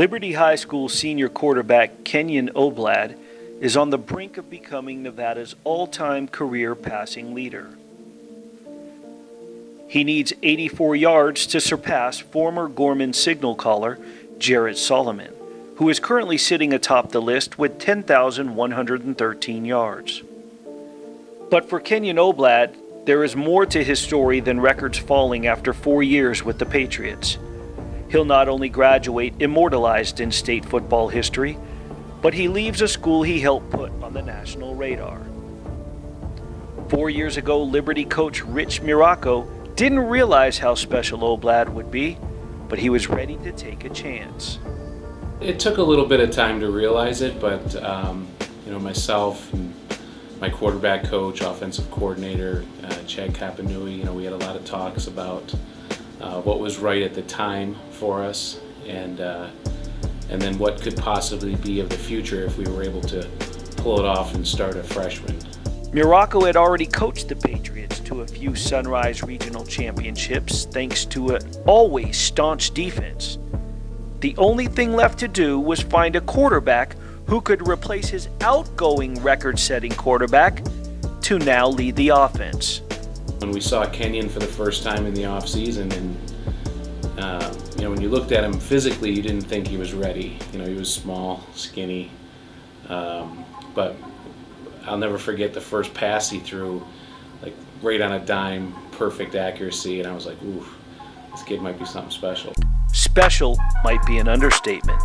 Liberty High School senior quarterback Kenyon Oblad is on the brink of becoming Nevada's all-time career passing leader. He needs 84 yards to surpass former Gorman signal caller Jarrett Solomon, who is currently sitting atop the list with 10,113 yards. But for Kenyon Oblad, there is more to his story than records falling after 4 years with the Patriots. He'll not only graduate immortalized in state football history, but he leaves a school he helped put on the national radar. 4 years ago, Liberty coach Rich Miracco didn't realize how special Oblad would be, but he was ready to take a chance. It took a little bit of time to realize it, but myself and my quarterback coach, offensive coordinator, Chad Capanui, we had a lot of talks about what was right at the time for us, and then what could possibly be of the future if we were able to pull it off and start a freshman. Miracco had already coached the Patriots to a few Sunrise Regional Championships thanks to an always staunch defense. The only thing left to do was find a quarterback who could replace his outgoing record-setting quarterback to now lead the offense. When we saw Kenyon for the first time in the offseason, and when you looked at him physically, you didn't think he was ready. He was small, skinny, but I'll never forget the first pass he threw, like right on a dime, perfect accuracy, and I was like, ooh, this kid might be something special. Special might be an understatement.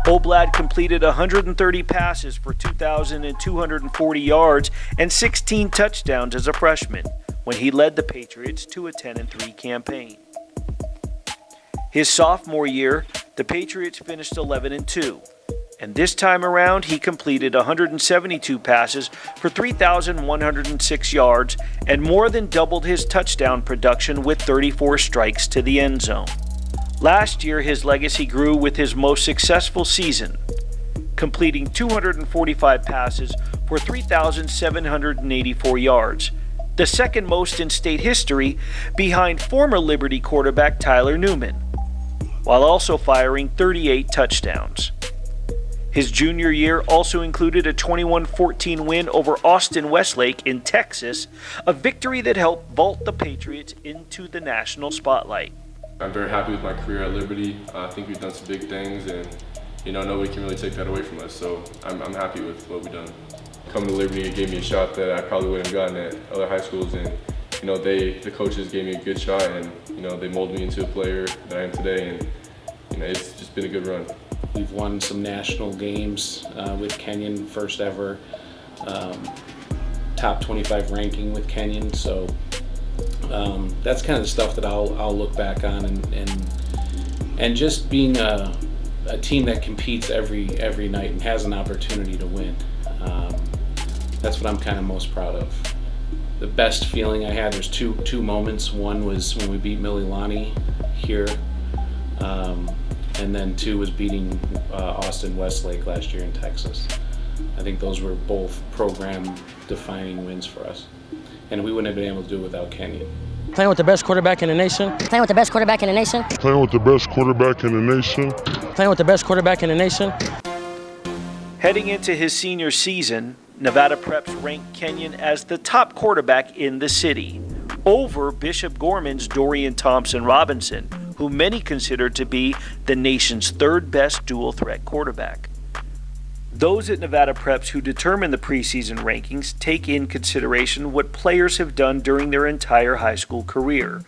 Oblad completed 130 passes for 2,240 yards and 16 touchdowns as a freshman when he led the Patriots to a 10-3 campaign. His sophomore year, the Patriots finished 11-2, and this time around he completed 172 passes for 3,106 yards and more than doubled his touchdown production with 34 strikes to the end zone. Last year, his legacy grew with his most successful season, completing 245 passes for 3,784 yards, the second most in state history behind former Liberty quarterback Tyler Newman, while also firing 38 touchdowns. His junior year also included a 21-14 win over Austin Westlake in Texas, a victory that helped vault the Patriots into the national spotlight. I'm very happy with my career at Liberty. I think we've done some big things, and nobody can really take that away from us. So I'm happy with what we've done. Coming to Liberty, it gave me a shot that I probably wouldn't have gotten at other high schools, and the coaches gave me a good shot, and they molded me into a player that I am today, and it's just been a good run. We've won some national games with Kenyon, first ever top 25 ranking with Kenyon. So. That's kind of the stuff that I'll look back on, and just being a team that competes every night and has an opportunity to win. That's what I'm kind of most proud of. The best feeling I had, there's two moments. One was when we beat Mililani here, and then two was beating Austin Westlake last year in Texas. I think those were both program-defining wins for us, and we wouldn't have been able to do it without Kenyon. Playing with the best quarterback in the nation. Playing with the best quarterback in the nation. Playing with the best quarterback in the nation. Playing with the best quarterback in the nation. Heading into his senior season, Nevada Preps ranked Kenyon as the top quarterback in the city, over Bishop Gorman's Dorian Thompson-Robinson, who many consider to be the nation's third best dual-threat quarterback. Those at Nevada Preps who determine the preseason rankings take in consideration what players have done during their entire high school career.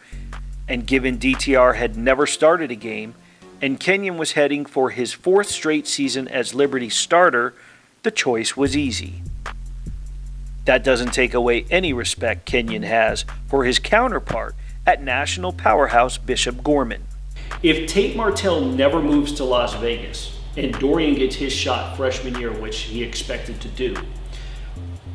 And given DTR had never started a game, and Kenyon was heading for his fourth straight season as Liberty's starter, the choice was easy. That doesn't take away any respect Kenyon has for his counterpart at national powerhouse Bishop Gorman. If Tate Martell never moves to Las Vegas, and Dorian gets his shot freshman year, which he expected to do,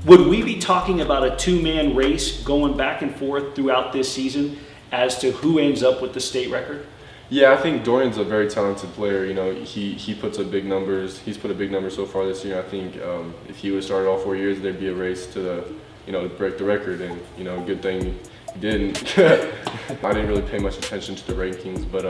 would we be talking about a two-man race going back and forth throughout this season as to who ends up with the state record? Yeah, I think Dorian's a very talented player. He puts up big numbers. He's put a big number so far this year. I think if he would have started all 4 years, there'd be a race to break the record. And good thing he didn't. I didn't really pay much attention to the rankings, but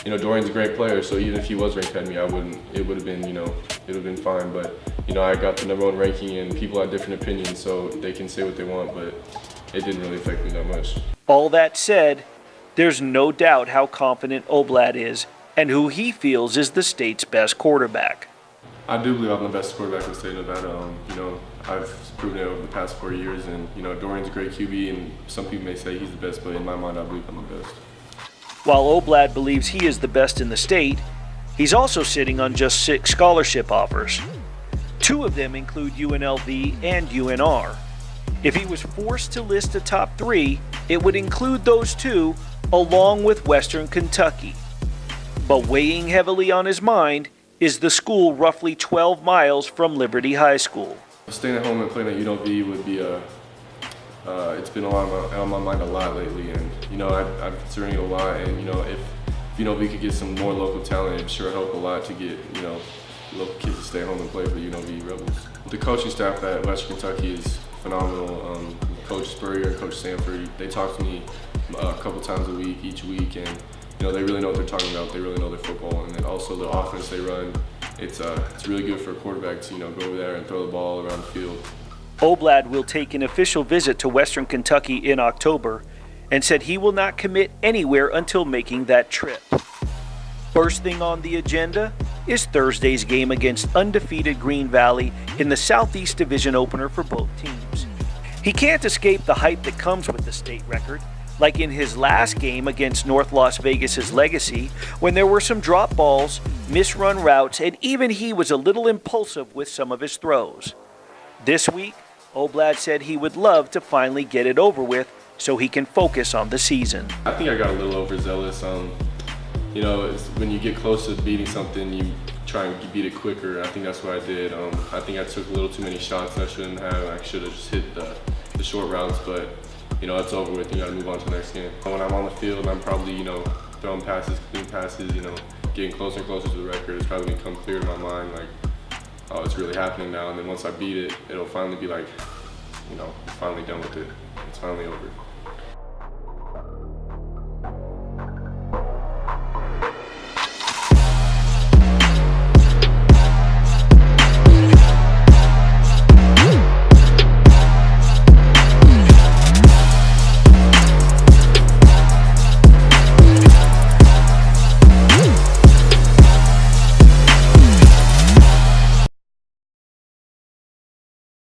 you know, Dorian's a great player, so even if he was ranked ahead of me, it would have been, you know, it would have been fine. But, you know, I got the #1 ranking, and people have different opinions, so they can say what they want, but it didn't really affect me that much. All that said, there's no doubt how confident Oblad is and who he feels is the state's best quarterback. I do believe I'm the best quarterback in the state of Nevada. You know, I've proven it over the past 4 years, and, you know, Dorian's a great QB, and some people may say he's the best, but in my mind, I believe I'm the best. While Oblad believes he is the best in the state, he's also sitting on just 6 scholarship offers. 2 of them include UNLV and UNR. If he was forced to list a top 3, it would include those 2 along with Western Kentucky. But weighing heavily on his mind is the school roughly 12 miles from Liberty High School. Staying at home and playing at UNLV would be it's been on my mind a lot lately, and, you know, I'm considering it a lot, and, you know, if UNLV could get some more local talent, it'd sure help a lot to get, you know, local kids to stay home and play for the UNLV Rebels. The coaching staff at Western Kentucky is phenomenal. Coach Spurrier and Coach Sanford, they talk to me a couple times a week, each week, and, you know, they really know what they're talking about. They really know their football, and then also the offense they run. It's really good for a quarterback to, you know, go over there and throw the ball around the field. Oblad will take an official visit to Western Kentucky in October and said he will not commit anywhere until making that trip. First thing on the agenda is Thursday's game against undefeated Green Valley in the Southeast Division opener for both teams. He can't escape the hype that comes with the state record, like in his last game against North Las Vegas's Legacy, when there were some drop balls, misrun routes, and even he was a little impulsive with some of his throws. This week, Oblad said he would love to finally get it over with so he can focus on the season. I think I got a little overzealous. You know, when you get close to beating something, you try and beat it quicker. I think that's what I did. I think I took a little too many shots that I shouldn't have. I should have just hit the short routes, but, you know, it's over with. You got to move on to the next game. When I'm on the field, I'm probably, you know, throwing passes, clean passes, you know, getting closer and closer to the record. It's probably become clear in my mind, like, oh, it's really happening now. And then once I beat it, it'll finally be like, you know, I'm finally done with it. It's finally over.